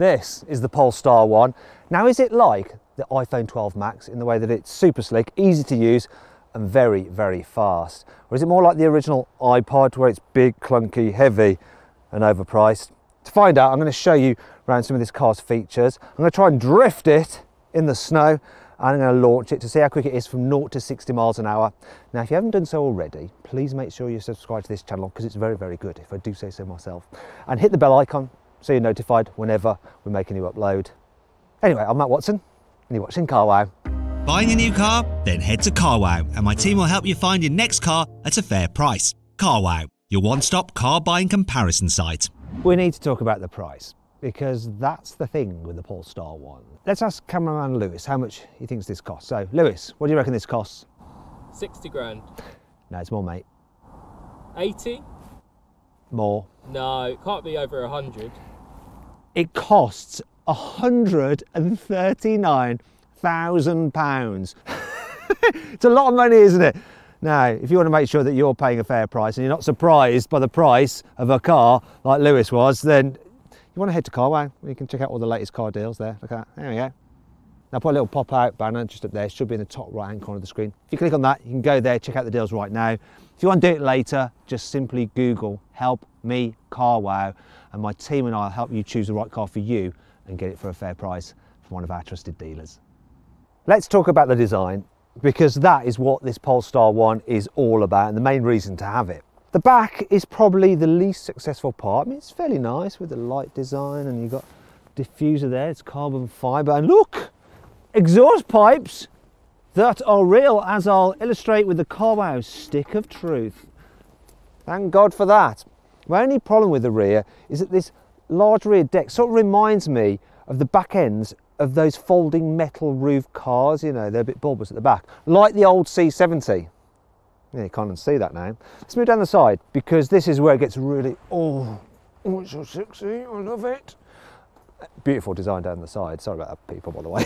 This is the Polestar one. Now, is it like the iPhone 12 Max in the way that it's super slick, easy to use, and very, very fast? Or is it more like the original iPod, where it's big, clunky, heavy, and overpriced? To find out, I'm going to show you around some of this car's features. I'm going to try and drift it in the snow, and I'm going to launch it to see how quick it is from 0 to 60 miles an hour. Now, if you haven't done so already, please make sure you subscribe to this channel, because it's very, very good, if I do say so myself. And hit the bell icon so you're notified whenever we make a new upload. Anyway, I'm Matt Watson, and you're watching Carwow. Buying a new car? Then head to Carwow, and my team will help you find your next car at a fair price. Carwow, your one-stop car buying comparison site. We need to talk about the price, because that's the thing with the Polestar one. Let's ask cameraman Lewis how much he thinks this costs. So, Lewis, what do you reckon this costs? 60 grand. No, it's more, mate. 80? More. No, it can't be over 100. It costs £139,000. It's a lot of money, isn't it? Now, if you want to make sure that you're paying a fair price and you're not surprised by the price of a car like Lewis was, then you want to head to Carwow. You can check out all the latest car deals there. Look at that. There we go. Now, put a little pop-out banner just up there. It should be in the top right-hand corner of the screen. If you click on that, you can go there, check out the deals right now. If you want to do it later, just simply Google "Help Me Carwow," and my team and I will help you choose the right car for you and get it for a fair price from one of our trusted dealers. Let's talk about the design, because that is what this Polestar one is all about, and the main reason to have it. The back is probably the least successful part. I mean, it's fairly nice with the light design, and you've got diffuser there, it's carbon fibre, and look! Exhaust pipes that are real, as I'll illustrate with the Carwow stick of truth. Thank God for that. My only problem with the rear is that this large rear deck sort of reminds me of the back ends of those folding metal roof cars. You know, they're a bit bulbous at the back, like the old C70. Yeah, you can't see that now. Let's move down the side, because this is where it gets really, oh, it's so sexy, I love it. Beautiful design down the side. Sorry about that, people, by the way.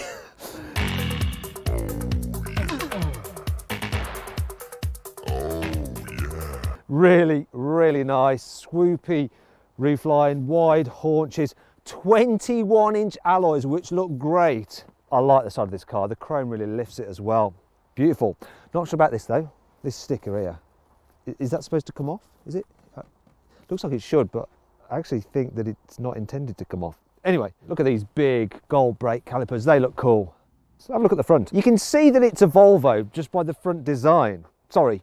Really, really nice, swoopy roofline, wide haunches, 21-inch alloys, which look great. I like the side of this car. The chrome really lifts it as well. Beautiful. Not sure about this though. This sticker here. Is that supposed to come off? Is it? Looks like it should, but I actually think that it's not intended to come off. Anyway, look at these big gold brake calipers. They look cool. So have a look at the front. You can see that it's a Volvo just by the front design. Sorry,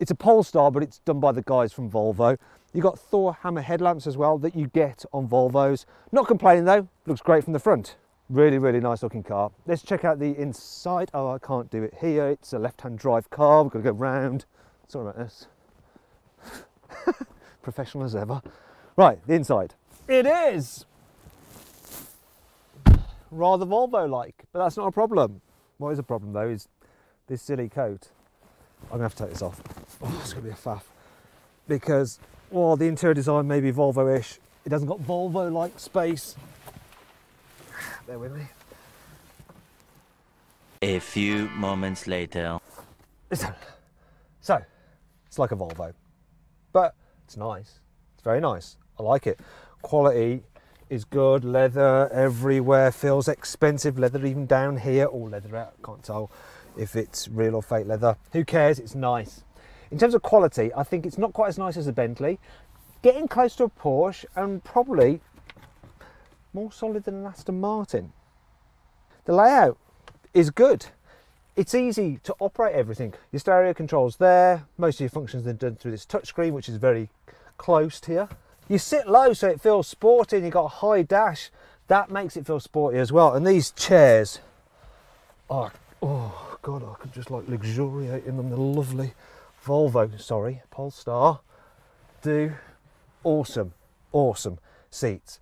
it's a Polestar, but it's done by the guys from Volvo. You've got Thor hammer headlamps as well that you get on Volvos. Not complaining though, looks great from the front. Really, really nice looking car. Let's check out the inside. Oh, I can't do it here. It's a left-hand drive car. We've got to go round. Sorry about this. Professional as ever. Right, the inside. It is rather Volvo-like, but that's not a problem. What is a problem though is this silly coat. I'm gonna have to take this off. Oh, it's gonna be a faff. Because while the interior design may be Volvo-ish, it hasn't got Volvo-like space. Bear with me. A few moments later. So, it's like a Volvo, but it's nice. It's very nice. I like it. Quality is good. Leather everywhere. Feels expensive. Leather even down here. All leather out. Can't tell if it's real or fake leather. Who cares? It's nice. In terms of quality, I think it's not quite as nice as a Bentley. Getting close to a Porsche, and probably more solid than an Aston Martin. The layout is good. It's easy to operate everything. Your stereo controls there. Most of your functions are done through this touchscreen, which is very close here. You sit low so it feels sporty, and you've got a high dash. That makes it feel sporty as well. And these chairs are, oh God, I could just like luxuriate in them. They're lovely. Volvo, sorry, Polestar, do awesome, awesome seats.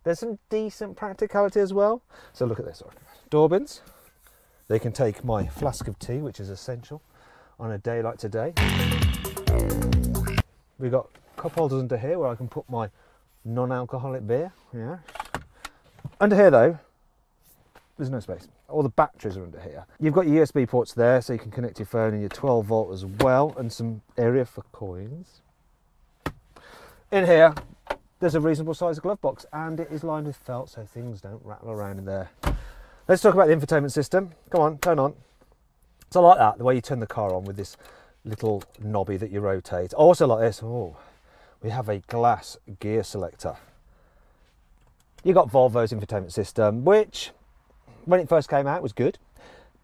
There's some decent practicality as well. So look at this, door bins. They can take my flask of tea, which is essential on a day like today. We've got cup holders under here where I can put my non-alcoholic beer. Yeah. Under here though, there's no space. All the batteries are under here. You've got your USB ports there, so you can connect your phone and your 12 volt as well, and some area for coins. In here, there's a reasonable sized glove box, and it is lined with felt so things don't rattle around in there. Let's talk about the infotainment system. Come on, turn on. So I like that, the way you turn the car on with this little knobby that you rotate. I also like this. Oh, we have a glass gear selector. You got Volvo's infotainment system, which when it first came out was good,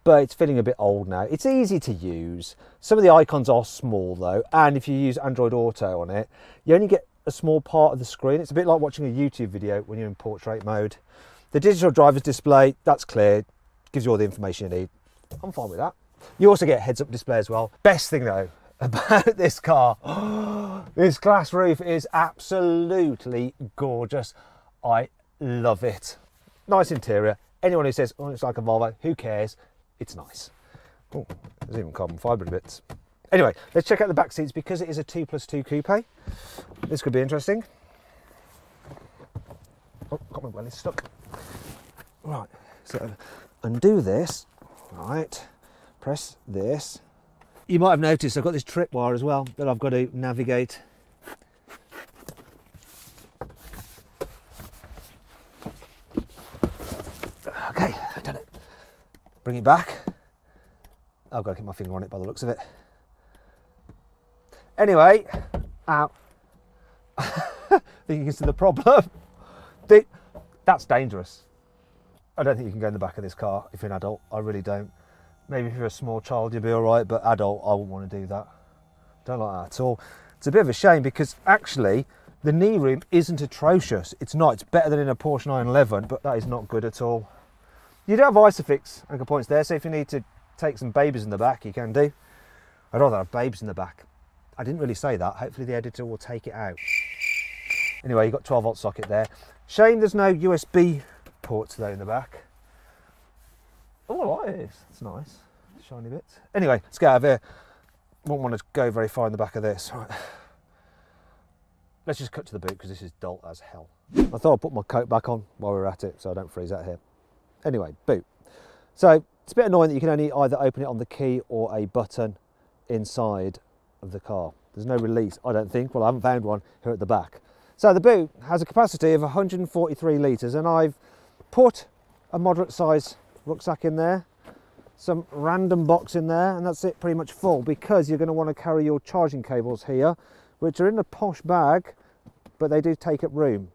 but it's feeling a bit old now. It's easy to use. Some of the icons are small though, and if you use Android Auto on it, you only get a small part of the screen. It's a bit like watching a YouTube video when you're in portrait mode. The digital driver's display, that's clear, gives you all the information you need. I'm fine with that. You also get a heads-up display as well. Best thing though about this car, this glass roof is absolutely gorgeous. I love it. Nice interior. Anyone who says, oh, it's like a Volvo, who cares? It's nice. Oh, there's even carbon fibre bits. Anyway, let's check out the back seats because it is a 2+2 coupe. This could be interesting. Oh, got my welly stuck. Right, so undo this. Right, press this. You might have noticed I've got this tripwire as well that I've got to navigate. Okay, I've done it. Bring it back. I've got to keep my finger on it by the looks of it. Anyway, ow. I think you can see the problem. That's dangerous. I don't think you can go in the back of this car if you're an adult. I really don't. Maybe if you're a small child you'll be all right, but adult, I wouldn't want to do that. Don't like that at all. It's a bit of a shame because actually the knee room isn't atrocious. It's not. It's better than in a Porsche 911, but that is not good at all. You do have Isofix anchor points there, so if you need to take some babies in the back, you can do. I'd rather have babes in the back. I didn't really say that. Hopefully the editor will take it out. Anyway, you've got 12-volt socket there. Shame there's no USB ports though in the back. Oh, I like this. It's nice. Shiny bits. Anyway, let's get out of here. Won't want to go very far in the back of this. Right. Let's just cut to the boot because this is dull as hell. I thought I'd put my coat back on while we're at it so I don't freeze out here. Anyway, boot. So it's a bit annoying that you can only either open it on the key or a button inside of the car. There's no release, I don't think. Well, I haven't found one here at the back. So the boot has a capacity of 143 litres and I've put a moderate size rucksack in there, some random box in there, and that's it pretty much full because you're going to want to carry your charging cables here, which are in a posh bag, but they do take up room.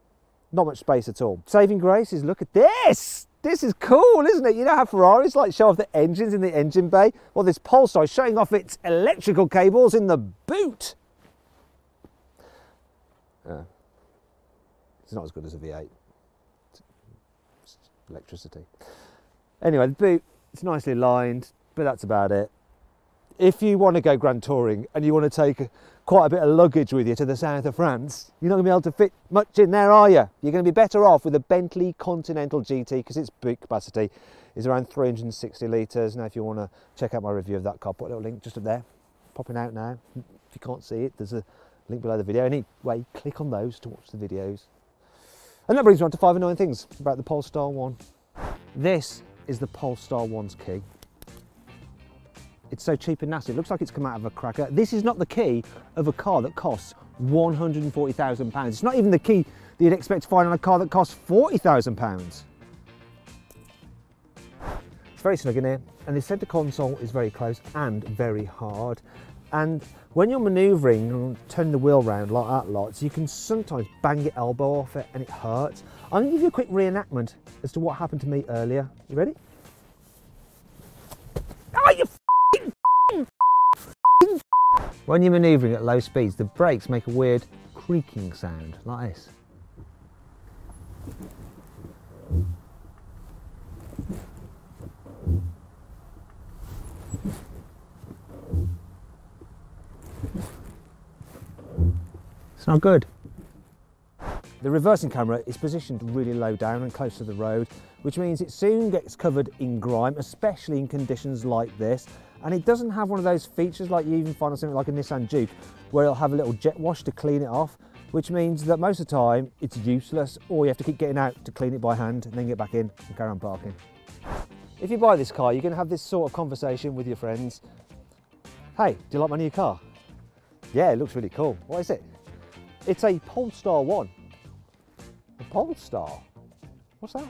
Not much space at all. Saving grace is look at this! This is cool, isn't it? You know how Ferraris like show off the engines in the engine bay? Well, this Polestar is showing off its electrical cables in the boot. It's not as good as a V8. It's electricity. Anyway, the boot, it's nicely lined, but that's about it. If you want to go grand touring and you want to take quite a bit of luggage with you to the south of France, you're not going to be able to fit much in there, are you? You're going to be better off with a Bentley Continental GT because its boot capacity is around 360 litres. Now, if you want to check out my review of that car, put a little link just up there, popping out now. If you can't see it, there's a link below the video. Anyway, click on those to watch the videos. And that brings me on to 5 annoying things about the Polestar 1. This is the Polestar 1's key. It's so cheap and nasty. It looks like it's come out of a cracker. This is not the key of a car that costs £140,000. It's not even the key that you'd expect to find on a car that costs £40,000. It's very snug in here, and the centre console is very close and very hard. And when you're manoeuvring and turning the wheel around like that lots, you can sometimes bang your elbow off it and it hurts. I'm going to give you a quick reenactment as to what happened to me earlier. You ready? Oh, you When you're manoeuvring at low speeds, the brakes make a weird creaking sound like this. It's not good. The reversing camera is positioned really low down and close to the road, which means it soon gets covered in grime, especially in conditions like this. And it doesn't have one of those features like you even find on something like a Nissan Juke, where it'll have a little jet wash to clean it off, which means that most of the time it's useless, or you have to keep getting out to clean it by hand and then get back in and carry on parking. If you buy this car, you're going to have this sort of conversation with your friends. Hey, do you like my new car? Yeah, it looks really cool. What is it? It's a Polestar 1. A Polestar? What's that?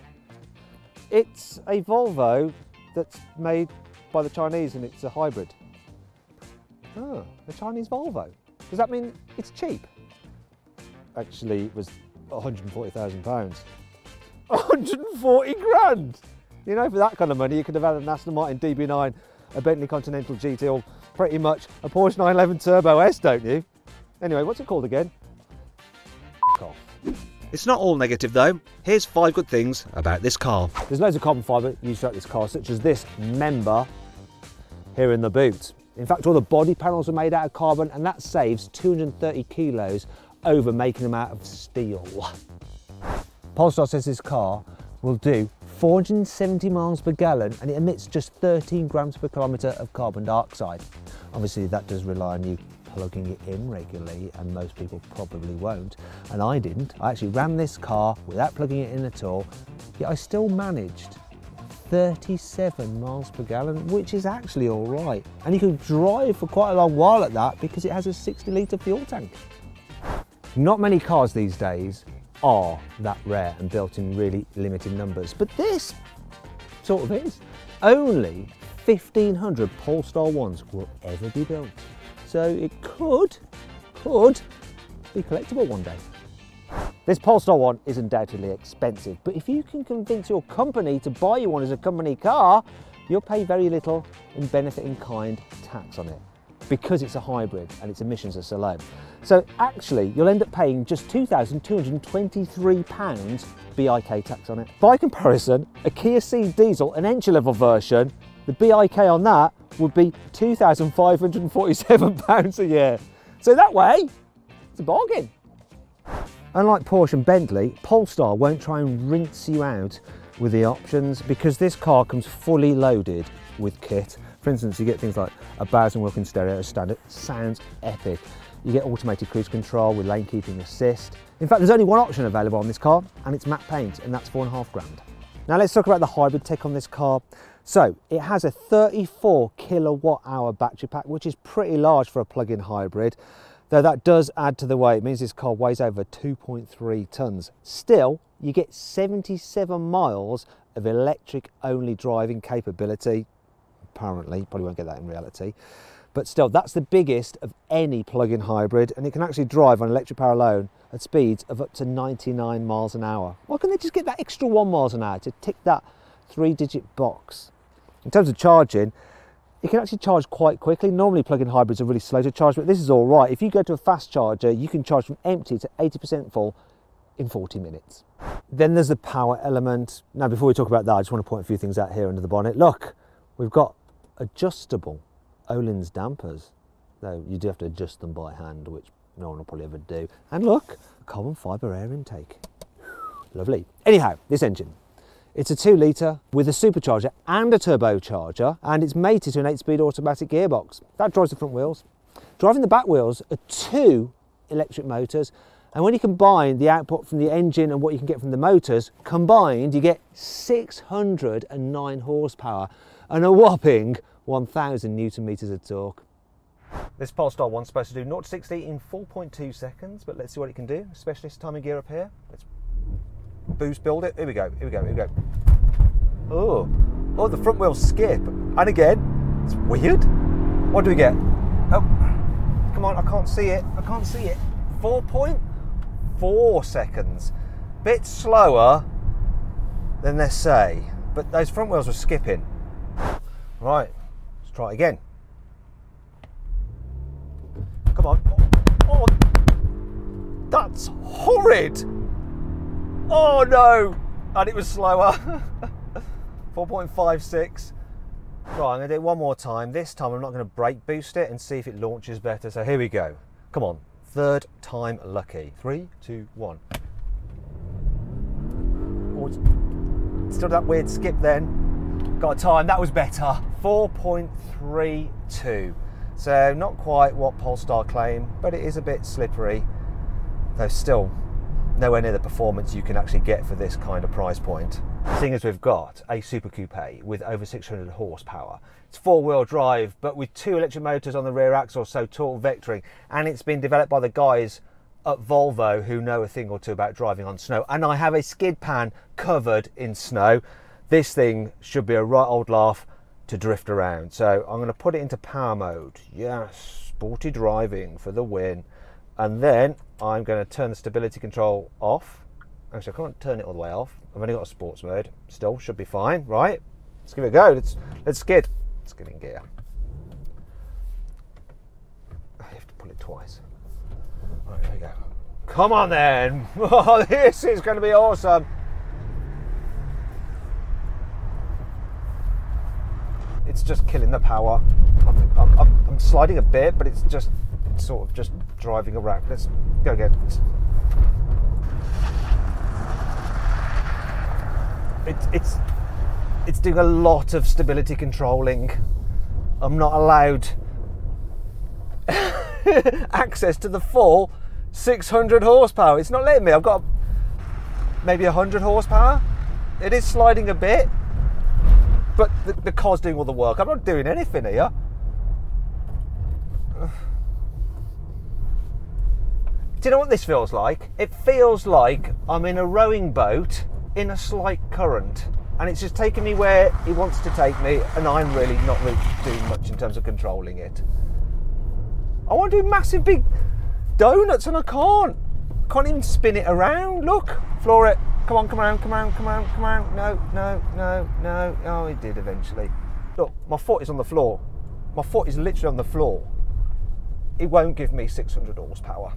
It's a Volvo that's made by the Chinese and it's a hybrid. Oh, a Chinese Volvo. Does that mean it's cheap? Actually, it was £140,000. 140 grand! You know, for that kind of money, you could have had an Aston Martin DB9, a Bentley Continental GT, or pretty much a Porsche 911 Turbo S, don't you? Anyway, what's it called again? Off. It's not all negative though. Here's 5 good things about this car. There's loads of carbon fibre used throughout this car, such as this member here in the boot. In fact, all the body panels are made out of carbon, and that saves 230 kilos over making them out of steel. Polestar says this car will do 470 miles per gallon and it emits just 13 grams per kilometre of carbon dioxide. Obviously that does rely on you plugging it in regularly, and most people probably won't, and I didn't. I actually ran this car without plugging it in at all, yet I still managed 37 miles per gallon, which is actually all right. And you can drive for quite a long while at that because it has a 60-litre fuel tank. Not many cars these days are that rare and built in really limited numbers, but this sort of is. Only 1,500 Polestar 1s will ever be built. So it could be collectible one day. This Polestar 1 is undoubtedly expensive, but if you can convince your company to buy you one as a company car, you'll pay very little in benefit in kind tax on it, because it's a hybrid and its emissions are so low. So actually, you'll end up paying just £2,223 BIK tax on it. By comparison, a Kia Ceed diesel, an entry-level version, the BIK on that would be £2,547 a year. So that way, it's a bargain. Unlike Porsche and Bentley, Polestar won't try and rinse you out with the options because this car comes fully loaded with kit. For instance, you get things like a Bowers & Wilkins stereo as standard. Sounds epic. You get automated cruise control with lane keeping assist. In fact, there's only one option available on this car, and it's matte paint, and that's £4.5 grand. Now let's talk about the hybrid tech on this car. So it has a 34 kilowatt hour battery pack, which is pretty large for a plug-in hybrid, though that does add to the weight. It means this car weighs over 2.3 tonnes. Still, you get 77 miles of electric-only driving capability. Apparently, you probably won't get that in reality. But still, that's the biggest of any plug-in hybrid, and it can actually drive on electric power alone at speeds of up to 99 miles an hour. Why can't they just get that extra 1 mile an hour to tick that 3-digit box? In terms of charging, you can actually charge quite quickly. Normally plug-in hybrids are really slow to charge, but this is all right. If you go to a fast charger, you can charge from empty to 80% full in 40 minutes. Then there's the power element. Now, before we talk about that, I just want to point a few things out here under the bonnet. Look, we've got adjustable Öhlins dampers, though you do have to adjust them by hand, which no one will probably ever do. And look, carbon fibre air intake. Lovely. Anyhow, this engine. It's a 2-litre with a supercharger and a turbocharger, and it's mated to an 8-speed automatic gearbox. That drives the front wheels. Driving the back wheels are 2 electric motors, and when you combine the output from the engine and what you can get from the motors, combined you get 609 horsepower and a whopping 1,000 newton meters of torque. This Polestar 1's supposed to do 0 to 60 in 4.2 seconds, but let's see what it can do, especially this timing gear up here. Let's boost build it. Here we go, here we go, here we go. Oh, the front wheels skip. And again, it's weird. What do we get? Oh, come on, I can't see it. 4.4 seconds. Bit slower than they say, but those front wheels were skipping. Right, let's try it again. Come on. Oh, that's horrid. Oh no, and it was slower. 4.56. Right, I'm going to do it one more time. This time I'm not going to brake boost it and see if it launches better. So here we go. Come on, 3rd time lucky. 3, 2, 1. Oh, still that weird skip then. Got a time, that was better. 4.32. So not quite what Polestar claim, but it is a bit slippery, though still nowhere near the performance you can actually get for this kind of price point. Seeing as we've got a Super Coupe with over 600 horsepower, it's 4-wheel drive, but with 2 electric motors on the rear axle, so torque vectoring, and it's been developed by the guys at Volvo who know a thing or two about driving on snow, and I have a skid pan covered in snow. This thing should be a right old laugh to drift around. So I'm going to put it into power mode. Yes, sporty driving for the win. And then I'm going to turn the stability control off. Actually, I can't turn it all the way off. I've only got a sports mode. Still should be fine, right? Let's give it a go. Let's skid. Let's get in gear. I have to pull it twice. All right, here we go. Come on then. Oh, this is going to be awesome. It's just killing the power. I'm sliding a bit, but it's sort of just driving around. Let's go again. It's doing a lot of stability controlling. I'm not allowed access to the full 600 horsepower. It's not letting me. I've got maybe 100 horsepower. It is sliding a bit, but the car's doing all the work. I'm not doing anything here. Do you know what this feels like? It feels like I'm in a rowing boat in a slight current, and it's just taking me where it wants to take me, and I'm really not really doing much in terms of controlling it. I want to do massive big donuts and I can't even spin it around. Look, floor it. Come on, come around, come around, come around, come around. No. Oh, it did eventually. Look, my foot is on the floor. My foot is literally on the floor. It won't give me 600 horsepower.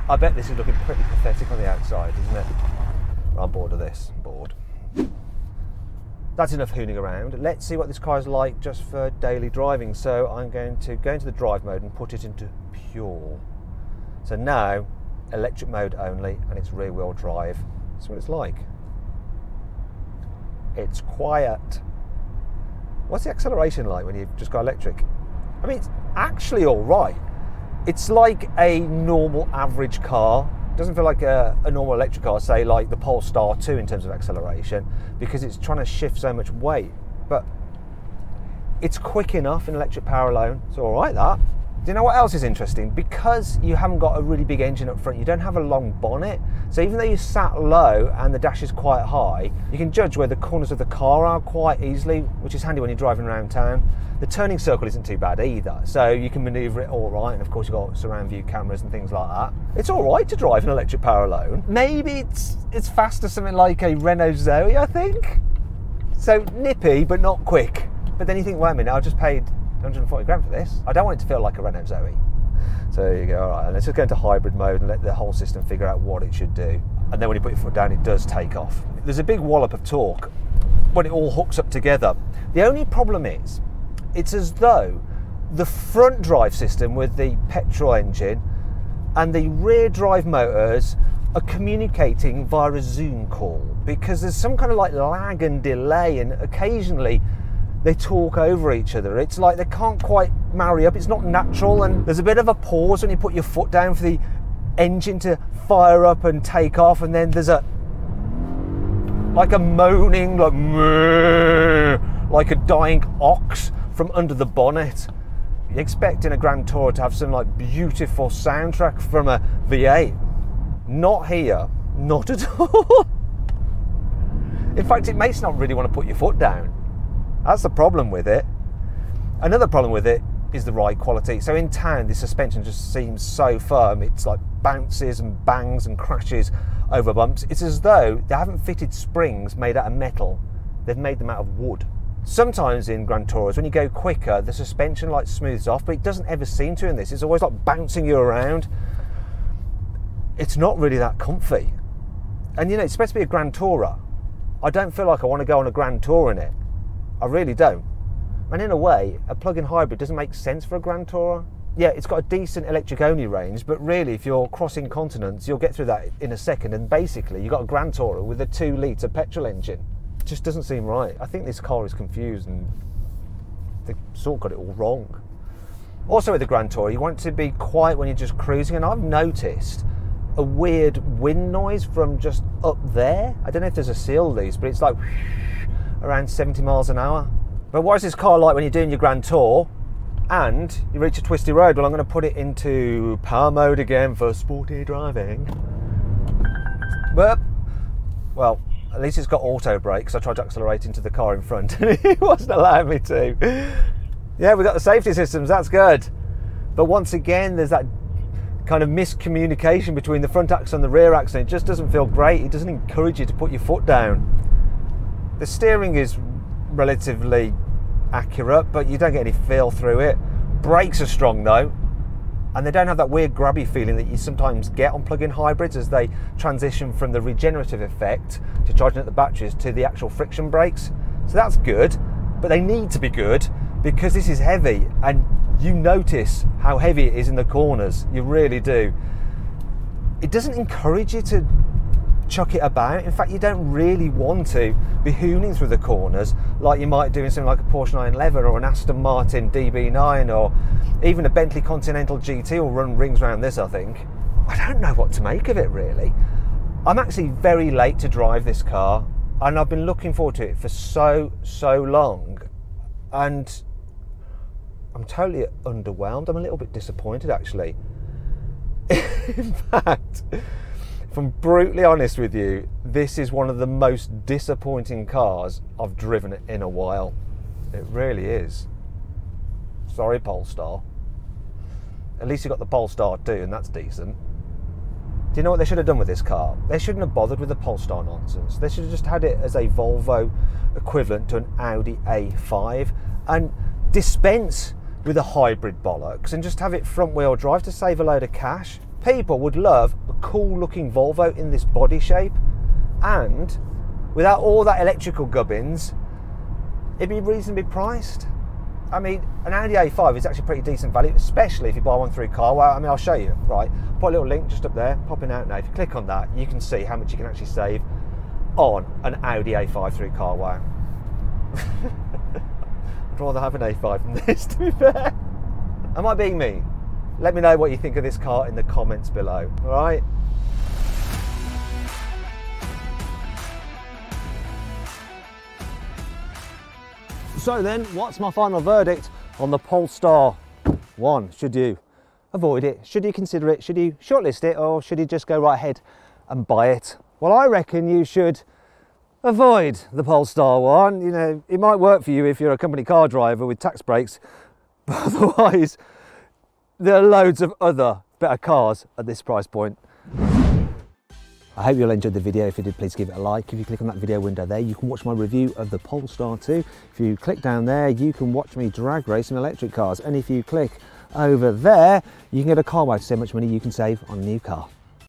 I bet this is looking pretty pathetic on the outside, isn't it? I'm bored of this. I'm bored. That's enough hooning around. Let's see what this car is like just for daily driving. So I'm going to go into the drive mode and put it into pure. So now, electric mode only, and it's rear wheel drive. That's what it's like. It's quiet. What's the acceleration like when you've just got electric? I mean, it's actually all right. It's like a normal average car. It doesn't feel like a normal electric car, say like the Polestar 2 in terms of acceleration, because it's trying to shift so much weight. But it's quick enough in electric power alone. It's all right, that. Do you know what else is interesting? Because you haven't got a really big engine up front, you don't have a long bonnet. So even though you sat low and the dash is quite high, you can judge where the corners of the car are quite easily, which is handy when you're driving around town. The turning circle isn't too bad either, so you can manoeuvre it all right. And of course you've got surround view cameras and things like that. It's all right to drive in electric power alone. Maybe it's faster, something like a Renault Zoe, I think. So nippy, but not quick. But then you think, wait a minute, I just paid 140 grand for this. I don't want it to feel like a Renault Zoe. So there you go. All right, let's just go into hybrid mode and let the whole system figure out what it should do. And then when you put your foot down, it does take off. There's a big wallop of torque when it all hooks up together. The only problem is, it's as though the front drive system with the petrol engine and the rear drive motors are communicating via a Zoom call, because there's some kind of like lag and delay, and occasionally they talk over each other. It's like they can't quite marry up. It's not natural, and there's a bit of a pause when you put your foot down for the engine to fire up and take off, and then there's like a moaning, like a dying ox from under the bonnet. You expect in a Grand Tourer to have some like beautiful soundtrack from a V8. Not here, not at all. In fact, it makes not really want to put your foot down. That's the problem with it. Another problem with it is the ride quality. So in town, the suspension just seems so firm. It's like bounces and bangs and crashes over bumps. It's as though they haven't fitted springs made out of metal. They've made them out of wood. Sometimes in Grand Tourers, when you go quicker, the suspension like smooths off, but it doesn't ever seem to in this. It's always like bouncing you around. It's not really that comfy. And you know, it's supposed to be a Grand Tourer. I don't feel like I want to go on a Grand Tour in it. I really don't. And in a way, a plug-in hybrid doesn't make sense for a Grand Tourer. Yeah, it's got a decent electric-only range, but really, if you're crossing continents, you'll get through that in a second, and basically, you've got a Grand Tourer with a 2-litre petrol engine. It just doesn't seem right. I think this car is confused, and they've sort of got it all wrong. Also with the Grand Tourer, you want it to be quiet when you're just cruising, and I've noticed a weird wind noise from just up there. I don't know if there's a seal of these, but it's like around 70 miles an hour. But what is this car like when you're doing your Grand Tour? and you reach a twisty road. Well, I'm going to put it into power mode again for sporty driving. But, well, at least it's got auto brakes. I tried to accelerate into the car in front and it wasn't allowing me to. Yeah, we've got the safety systems, that's good. But once again, there's that kind of miscommunication between the front axle and the rear axle. It just doesn't feel great. It doesn't encourage you to put your foot down. The steering is relatively accurate, but you don't get any feel through it. Brakes are strong though, and they don't have that weird grabby feeling that you sometimes get on plug-in hybrids as they transition from the regenerative effect to charging up the batteries to the actual friction brakes. So that's good, but they need to be good because this is heavy, and you notice how heavy it is in the corners. You really do. It doesn't encourage you to chuck it about. In fact, you don't really want to be hooning through the corners like you might do in something like a Porsche 911 or an Aston Martin DB9 or even a Bentley Continental GT will run rings around this, I think. I don't know what to make of it really. I'm actually very late to drive this car and I've been looking forward to it for so long, and I'm totally underwhelmed. I'm a little bit disappointed actually. In fact, if I'm brutally honest with you, this is one of the most disappointing cars I've driven in a while. It really is. Sorry, Polestar. At least you got the Polestar 2 and that's decent. Do you know what they should have done with this car? They shouldn't have bothered with the Polestar nonsense. They should have just had it as a Volvo equivalent to an Audi A5 and dispense with a hybrid bollocks and just have it front wheel drive to save a load of cash. People would love a cool looking Volvo in this body shape, and without all that electrical gubbins, it'd be reasonably priced. I mean, an Audi A5 is actually pretty decent value, especially if you buy one through Carwow. I mean, I'll show you, right? Put a little link just up there, popping out now. If you click on that, you can see how much you can actually save on an Audi A5 through Carwow. I'd rather have an A5 than this, to be fair. Am I being mean? Let me know what you think of this car in the comments below, all right? So then, what's my final verdict on the Polestar 1? Should you avoid it? Should you consider it? Should you shortlist it? Or should you just go right ahead and buy it? Well, I reckon you should avoid the Polestar 1. You know, it might work for you if you're a company car driver with tax breaks, but otherwise, there are loads of other better cars at this price point. I hope you all enjoyed the video. If you did, please give it a like. If you click on that video window there, you can watch my review of the Polestar 2. If you click down there, you can watch me drag race some electric cars. And if you click over there, you can get a Carwow to see how much money you can save on a new car.